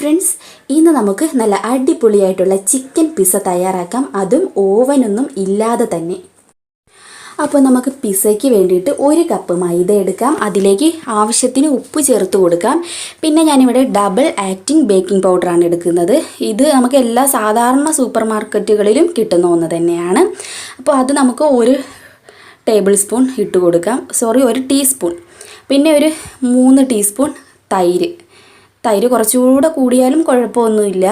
Friends, ഇന്ന് നമുക്ക് നല്ല അടിപൊളിയായിട്ടുള്ള ചിക്കൻ പിസ്സ തയ്യാറാക്കാം, അതും ഓവനൊന്നും ഇല്ലാതെ തന്നെ. അപ്പോൾ നമുക്ക് പിസ്സയ്ക്ക് വേണ്ടിയിട്ട് 1 കപ്പ് മൈദ എടുക്കാം. അതിലേക്ക് ആവശ്യത്തിന് ഉപ്പ് ചേർത്ത് കൊടുക്കാം. പിന്നെ ഞാനിവിടെ ഡബിൾ ആക്ടിംഗ് ബേക്കിംഗ് പൗഡറാണ് എടുക്കുന്നത്. ഇത് നമുക്ക് എല്ലാ സാധാരണ സൂപ്പർ മാർക്കറ്റുകളിലും കിട്ടുന്ന ഒന്ന് തന്നെയാണ്. അപ്പോൾ അത് നമുക്ക് 1 ടേബിൾ സ്പൂൺ ഇട്ട് കൊടുക്കാം. 1 ടീസ്പൂൺ. പിന്നെ ഒരു 3 ടീസ്പൂൺ തൈര് കുറച്ചുകൂടെ കൂടിയാലും കുഴപ്പമൊന്നുമില്ല.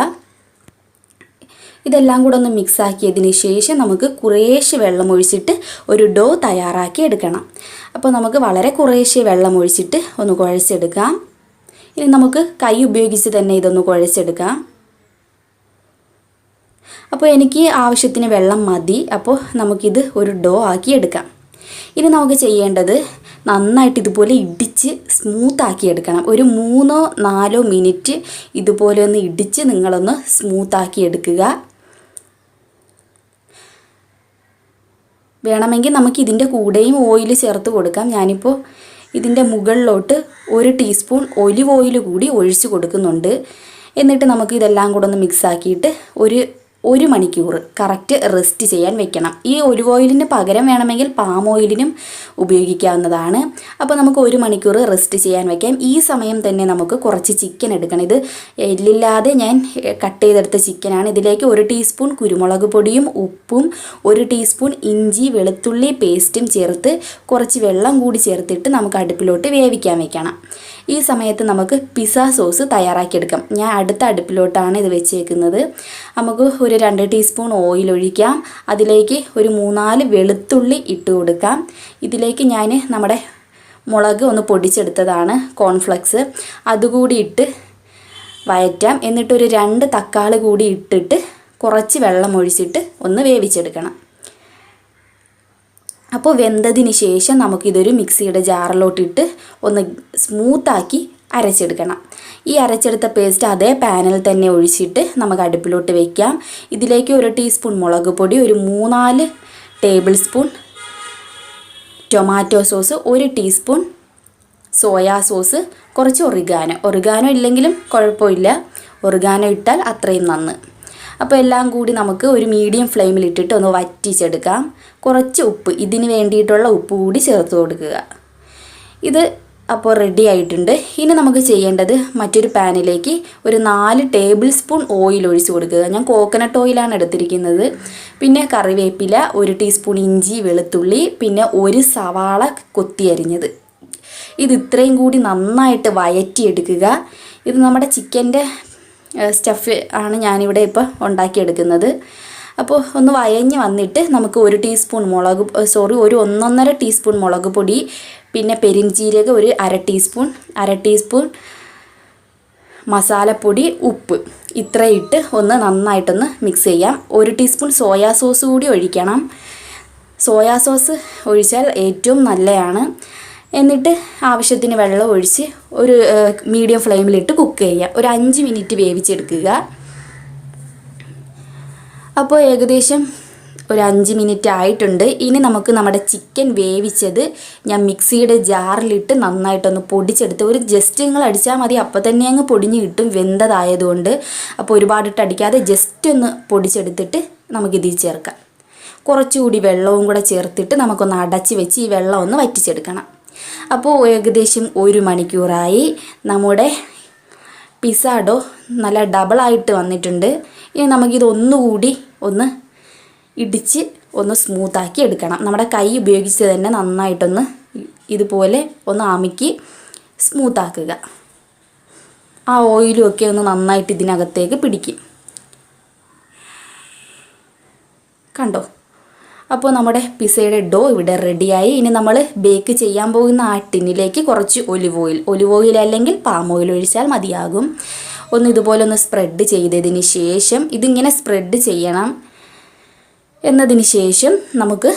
ഇതെല്ലാം കൂടെ ഒന്ന് മിക്സാക്കിയതിന് ശേഷം നമുക്ക് കുറേശ്ശെ വെള്ളം ഒഴിച്ചിട്ട് ഒരു ഡോ തയ്യാറാക്കി എടുക്കണം. അപ്പോൾ നമുക്ക് വളരെ കുറേശ്ശെ വെള്ളം ഒഴിച്ചിട്ട് ഒന്ന് കുഴച്ചെടുക്കാം. ഇനി നമുക്ക് കൈ ഉപയോഗിച്ച് തന്നെ ഇതൊന്ന് കുഴച്ചെടുക്കാം. അപ്പോൾ എനിക്ക് ആവശ്യത്തിന് വെള്ളം മതി. അപ്പോൾ നമുക്കിത് ഒരു ഡോ ആക്കി എടുക്കാം. ഇനി നമുക്ക് ചെയ്യേണ്ടത് നന്നായിട്ട് ഇതുപോലെ ഇടിച്ച് സ്മൂത്താക്കി എടുക്കണം. ഒരു 3-4 മിനിറ്റ് ഇതുപോലെ ഒന്ന് ഇടിച്ച് നിങ്ങളൊന്ന് സ്മൂത്താക്കി എടുക്കുക. വേണമെങ്കിൽ നമുക്ക് ഇതിൻ്റെ കൂടെയും ഓയിൽ ചേർത്ത് കൊടുക്കാം. ഞാനിപ്പോൾ ഇതിൻ്റെ മുകളിലോട്ട് 1 ടീസ്പൂൺ ഒലിവ് ഓയിൽ കൂടി ഒഴിച്ച് കൊടുക്കുന്നുണ്ട്. എന്നിട്ട് നമുക്ക് ഇതെല്ലാം കൂടെ ഒന്ന് മിക്സാക്കിയിട്ട് ഒരു മണിക്കൂർ കറക്റ്റ് റെസ്റ്റ് ചെയ്യാൻ വെക്കണം. ഈ ഒലിവ് ഓയിലിന് പകരം വേണമെങ്കിൽ പാം ഓയിലിനും ഉപയോഗിക്കാവുന്നതാണ്. അപ്പോൾ നമുക്ക് 1 മണിക്കൂർ റെസ്റ്റ് ചെയ്യാൻ വെക്കാം. ഈ സമയം തന്നെ നമുക്ക് കുറച്ച് ചിക്കൻ എടുക്കണം. ഇത് എല്ലില്ലാതെ ഞാൻ കട്ട് ചെയ്തെടുത്ത ചിക്കനാണ്. ഇതിലേക്ക് 1 ടീസ്പൂൺ കുരുമുളക് പൊടിയും ഉപ്പും 1 ടീസ്പൂൺ ഇഞ്ചി വെളുത്തുള്ളി പേസ്റ്റും ചേർത്ത് കുറച്ച് വെള്ളം കൂടി ചേർത്തിട്ട് നമുക്ക് അടുപ്പിലോട്ട് വേവിക്കാൻ വെക്കണം. ഈ സമയത്ത് നമുക്ക് പിസ്സ സോസ് തയ്യാറാക്കിയെടുക്കാം. ഞാൻ അടുത്ത അടുപ്പിലോട്ടാണ് ഇത് വെച്ചേക്കുന്നത്. നമുക്ക് ഒരു 2 ടീസ്പൂൺ ഓയിൽ ഒഴിക്കാം. അതിലേക്ക് ഒരു 3-4 വെളുത്തുള്ളി ഇട്ട് കൊടുക്കാം. ഇതിലേക്ക് ഞാൻ നമ്മുടെ മുളക് ഒന്ന് പൊടിച്ചെടുത്തതാണ്, കോൺഫ്ലെക്സ്, അതുകൂടി ഇട്ട് വഴറ്റാം. എന്നിട്ട് ഒരു 2 തക്കാളി കൂടി ഇട്ടിട്ട് കുറച്ച് വെള്ളം ഒഴിച്ചിട്ട് ഒന്ന് വേവിച്ചെടുക്കണം. അപ്പോൾ വെന്തതിന് ശേഷം നമുക്കിതൊരു മിക്സിയുടെ ജാറിലോട്ടിട്ട് ഒന്ന് സ്മൂത്താക്കി അരച്ചെടുക്കണം. ഈ അരച്ചെടുത്ത പേസ്റ്റ് അതേ പാനിൽ തന്നെ ഒഴിച്ചിട്ട് നമുക്ക് അടുപ്പിലോട്ട് വയ്ക്കാം. ഇതിലേക്ക് 1 ടീസ്പൂൺ മുളക് പൊടി, ഒരു 3-4 table spoon tomato sauce, 1 teaspoon soya sauce, കുറച്ച് ഒറിഗാനോ ഇല്ലെങ്കിലും കുഴപ്പമില്ല, ഒറിഗാനോ ഇട്ടാൽ അത്രയും നന്ന്. അപ്പോൾ എല്ലാം കൂടി നമുക്ക് ഒരു മീഡിയം ഫ്ലെയിമിലിട്ടിട്ട് ഒന്ന് വറ്റിച്ചെടുക്കാം. കുറച്ച് ഉപ്പ്, ഇതിന് വേണ്ടിയിട്ടുള്ള ഉപ്പ് കൂടി ചേർത്ത് കൊടുക്കുക. ഇത് അപ്പോൾ റെഡി ആയിട്ടുണ്ട്. ഇനി നമുക്ക് ചെയ്യേണ്ടത് മറ്റൊരു പാനിലേക്ക് ഒരു 4 ടേബിൾ സ്പൂൺ ഓയിൽ ഒഴിച്ച് കൊടുക്കുക. ഞാൻ കോക്കനട്ട് ഓയിലാണ് എടുത്തിരിക്കുന്നത്. പിന്നെ കറിവേപ്പില, 1 ടീസ്പൂൺ ഇഞ്ചി വെളുത്തുള്ളി, പിന്നെ 1 സവാള കൊത്തി അരിഞ്ഞത്. ഇത് ഇത്രയും കൂടി നന്നായിട്ട് വഴറ്റിയെടുക്കുക. ഇത് നമ്മുടെ ചിക്കൻ്റെ സ്റ്റഫ് ആണ് ഞാനിവിടെ ഇപ്പോൾ ഉണ്ടാക്കിയെടുക്കുന്നത്. അപ്പോൾ ഒന്ന് വഴഞ്ഞ് വന്നിട്ട് നമുക്ക് 1 ടീസ്പൂൺ ഒരു 1.5 ടീസ്പൂൺ മുളക് പൊടി, പിന്നെ പെരിഞ്ചീരകം ഒരു അര ടീസ്പൂൺ മസാലപ്പൊടി, ഉപ്പ്, ഇത്രയിട്ട് ഒന്ന് നന്നായിട്ടൊന്ന് മിക്സ് ചെയ്യാം. 1 ടീസ്പൂൺ സോയാ സോസ് കൂടി ഒഴിക്കണം. സോയാ സോസ് ഒഴിച്ചാൽ ഏറ്റവും നല്ലതാണ്. എന്നിട്ട് ആവശ്യത്തിന് വെള്ളം ഒഴിച്ച് ഒരു മീഡിയം ഫ്ലെയിമിലിട്ട് കുക്ക് ചെയ്യാം. ഒരു 5 മിനിറ്റ് വേവിച്ചെടുക്കുക. അപ്പോൾ ഏകദേശം ഒരു 5 മിനിറ്റ് ആയിട്ടുണ്ട്. ഇനി നമുക്ക് നമ്മുടെ ചിക്കൻ വേവിച്ചത് ഞാൻ മിക്സിയുടെ ജാറിലിട്ട് നന്നായിട്ടൊന്ന് പൊടിച്ചെടുത്ത്, ഒരു ജസ്റ്റ് നിങ്ങൾ അടിച്ചാൽ മതി, അപ്പോൾ തന്നെ അങ്ങ് പൊടിഞ്ഞ് കിട്ടും വെന്തതായതുകൊണ്ട്. അപ്പോൾ ഒരുപാടിട്ട് അടിക്കാതെ ജസ്റ്റ് ഒന്ന് പൊടിച്ചെടുത്തിട്ട് നമുക്കിതിൽ ചേർക്കാം. കുറച്ചുകൂടി വെള്ളവും കൂടെ ചേർത്തിട്ട് നമുക്കൊന്ന് അടച്ച് വെച്ച് ഈ വെള്ളം ഒന്ന് വറ്റിച്ചെടുക്കണം. അപ്പോൾ ഏകദേശം 1 മണിക്കൂറായി. നമ്മുടെ പിസ്സ ഡോ നല്ല ഡബിളായിട്ട് വന്നിട്ടുണ്ട്. ഇനി നമുക്കിത് ഒന്നുകൂടി ഒന്ന് ഇടിച്ച് ഒന്ന് സ്മൂത്താക്കി എടുക്കണം. നമ്മുടെ കൈ ഉപയോഗിച്ച് തന്നെ നന്നായിട്ടൊന്ന് ഇതുപോലെ ഒന്ന് അമുക്കി സ്മൂത്താക്കുക. ആ ഓയിലും ഒക്കെ ഒന്ന് നന്നായിട്ട് ഇതിനകത്തേക്ക് പിടിക്കും. കണ്ടോ? അപ്പോൾ നമ്മുടെ പിസ്സയുടെ ഡോ ഇവിടെ റെഡിയായി. ഇനി നമ്മൾ ബേക്ക് ചെയ്യാൻ പോകുന്ന ആ ടിന്നിലേക്ക് കുറച്ച് ഒലിവ് ഓയിൽ അല്ലെങ്കിൽ പാം ഓയിൽ ഒഴിച്ചാൽ മതിയാകും. ഒന്ന് ഇതുപോലെ ഒന്ന് സ്പ്രെഡ് ചെയ്തതിന് ശേഷം, ഇതിങ്ങനെ സ്പ്രെഡ് ചെയ്യണം. എന്നതിന് ശേഷം നമുക്ക്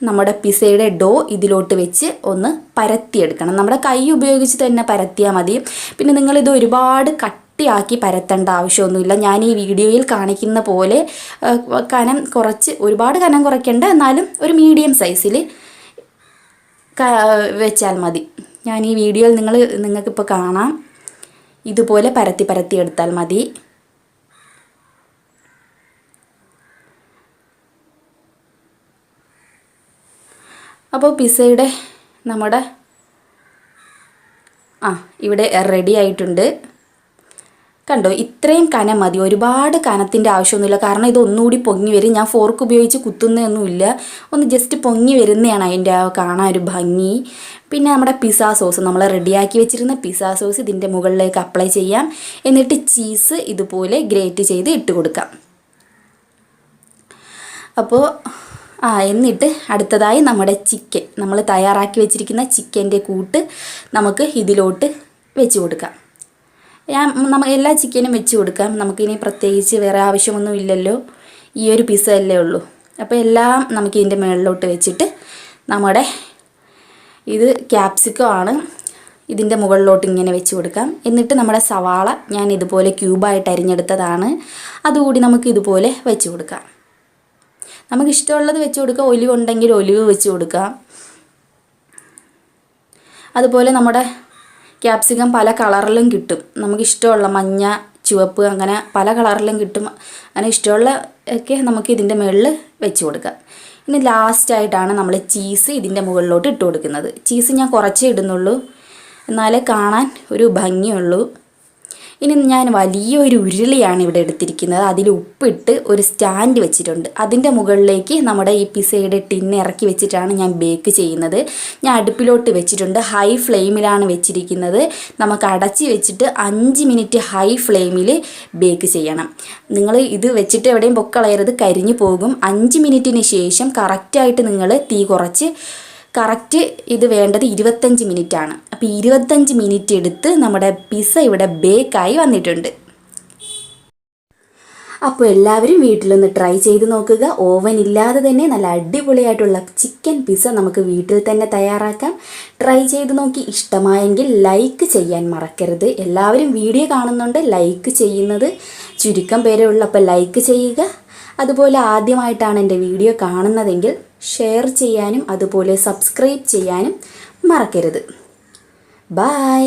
നമ്മുടെ പിസ്സയുടെ ഡോ ഇതിലോട്ട് വെച്ച് ഒന്ന് പരത്തിയെടുക്കണം. നമ്മുടെ കൈ ഉപയോഗിച്ച് തന്നെ പരത്തിയാൽ മതി. പിന്നെ നിങ്ങളിത് ഒരുപാട് കട്ടിയാക്കി പരത്തേണ്ട ആവശ്യമൊന്നുമില്ല. ഞാൻ ഈ വീഡിയോയിൽ കാണിക്കുന്ന പോലെ കനം കുറച്ച്, ഒരുപാട് കനം കുറയ്ക്കേണ്ട, എന്നാലും ഒരു മീഡിയം സൈസിൽ വെച്ചാൽ മതി. ഞാൻ ഈ വീഡിയോയിൽ നിങ്ങൾക്കിപ്പോൾ കാണാം. ഇതുപോലെ പരത്തി പരത്തി എടുത്താൽ മതി. അപ്പോൾ പിസ്സയുടെ നമ്മുടെ ഇവിടെ റെഡി ആയിട്ടുണ്ട്. കണ്ടോ, ഇത്രയും കനം മതി, ഒരുപാട് കനത്തിൻ്റെ ആവശ്യമൊന്നുമില്ല. കാരണം ഇതൊന്നുകൂടി പൊങ്ങി വരും. ഞാൻ ഫോർക്ക് ഉപയോഗിച്ച് കുത്തുന്നതൊന്നുമില്ല, ഒന്ന് ജസ്റ്റ് പൊങ്ങി വരുന്നതാണ് അതിൻ്റെ കാണാൻ ഒരു ഭംഗി. പിന്നെ നമ്മുടെ പിസ്സ സോസ്, നമ്മൾ റെഡിയാക്കി വെച്ചിരുന്ന പിസ്സ സോസ് ഇതിൻ്റെ മുകളിലേക്ക് അപ്ലൈ ചെയ്യാം. എന്നിട്ട് ചീസ് ഇതുപോലെ ഗ്രേറ്റ് ചെയ്ത് ഇട്ട് കൊടുക്കാം. അപ്പോൾ എന്നിട്ട് അടുത്തതായി നമ്മുടെ ചിക്കൻ, നമ്മൾ തയ്യാറാക്കി വെച്ചിരിക്കുന്ന ചിക്കൻ്റെ കൂട്ട് നമുക്ക് ഇതിലോട്ട് വെച്ച് കൊടുക്കാം. നമുക്ക് എല്ലാ ചിക്കനും വെച്ച് കൊടുക്കാം. നമുക്കിനി പ്രത്യേകിച്ച് വേറെ ആവശ്യമൊന്നും ഇല്ലല്ലോ, ഈ ഒരു പിസ്സ അല്ലേ ഉള്ളൂ. അപ്പോൾ എല്ലാം നമുക്ക് ഇതിൻ്റെ മുകളിലോട്ട് വെച്ചിട്ട് നമ്മുടെ ഇത് ക്യാപ്സിക്കം ആണ്, ഇതിൻ്റെ മുകളിലോട്ട് ഇങ്ങനെ വെച്ച് കൊടുക്കാം. എന്നിട്ട് നമ്മുടെ സവാള ഞാൻ ഇതുപോലെ ക്യൂബായിട്ട് അരിഞ്ഞെടുത്തതാണ്, അതുകൂടി നമുക്ക് ഇതുപോലെ വെച്ച് കൊടുക്കാം. നമുക്ക് ഇഷ്ടമുള്ളത് വെച്ച് കൊടുക്കാം. ഒലിവ് ഉണ്ടെങ്കിൽ ഒലിവ് വെച്ച് കൊടുക്കാം. അതുപോലെ നമ്മുടെ ക്യാപ്സിക്കം പല കളറിലും കിട്ടും. നമുക്ക് ഇഷ്ടമുള്ള മഞ്ഞ, ചുവപ്പ്, അങ്ങനെ പല കളറിലും കിട്ടും. അങ്ങനെ ഇഷ്ടമുള്ള ഒക്കെ നമുക്ക് ഇതിൻ്റെ മുകളിൽ വെച്ച് കൊടുക്കാം. ഇനി ലാസ്റ്റായിട്ടാണ് നമ്മൾ ചീസ് ഇതിൻ്റെ മുകളിലോട്ട് ഇട്ട് കൊടുക്കുന്നത്. ചീസ് ഞാൻ കുറച്ചേ ഇടുന്നുള്ളൂ, എന്നാലേ കാണാൻ ഒരു ഭംഗിയുള്ളൂ. ഇനി ഞാൻ വലിയൊരു ഉരുളിയാണ് ഇവിടെ എടുത്തിരിക്കുന്നത്. അതിൽ ഉപ്പിട്ട് ഒരു സ്റ്റാൻഡ് വെച്ചിട്ടുണ്ട്. അതിൻ്റെ മുകളിലേക്ക് നമ്മുടെ ഈ പിസ്സയുടെ ടിന്ന് ഇറക്കി വെച്ചിട്ടാണ് ഞാൻ ബേക്ക് ചെയ്യുന്നത്. ഞാൻ അടുപ്പിലോട്ട് വെച്ചിട്ടുണ്ട്, ഹൈ ഫ്ലെയിമിലാണ് വെച്ചിരിക്കുന്നത്. നമുക്ക് അടച്ച് വെച്ചിട്ട് 5 മിനിറ്റ് ഹൈ ഫ്ലെയിമിൽ ബേക്ക് ചെയ്യണം. നിങ്ങൾ ഇത് വെച്ചിട്ട് എവിടെയും പൊക്കളയരുത്, കരിഞ്ഞു പോകും. 5 മിനിറ്റിന് ശേഷം കറക്റ്റായിട്ട് നിങ്ങൾ തീ കുറച്ച്, കറക്റ്റ് ഇത് വേണ്ടത് 25 മിനിറ്റാണ്. അപ്പോൾ 25 മിനിറ്റ് എടുത്ത് നമ്മുടെ പിസ്സ ഇവിടെ ബേക്കായി വന്നിട്ടുണ്ട്. അപ്പോൾ എല്ലാവരും വീട്ടിലൊന്ന് ട്രൈ ചെയ്ത് നോക്കുക. ഓവൻ ഇല്ലാതെ തന്നെ നല്ല അടിപൊളിയായിട്ടുള്ള ചിക്കൻ പിസ്സ നമുക്ക് വീട്ടിൽ തന്നെ തയ്യാറാക്കാം. ട്രൈ ചെയ്ത് നോക്കി ഇഷ്ടമായെങ്കിൽ ലൈക്ക് ചെയ്യാൻ മറക്കരുത്. എല്ലാവരും വീഡിയോ കാണുന്നുണ്ട്, ലൈക്ക് ചെയ്യുന്നത് ചുരുക്കം പേരേ ഉള്ളൂ. അപ്പോൾ ലൈക്ക് ചെയ്യുക. അതുപോലെ ആദ്യമായിട്ടാണ് എൻ്റെ വീഡിയോ കാണുന്നതെങ്കിൽ ഷെയർ ചെയ്യാനും അതുപോലെ സബ്സ്ക്രൈബ് ചെയ്യാനും മറക്കരുത്. ബൈ.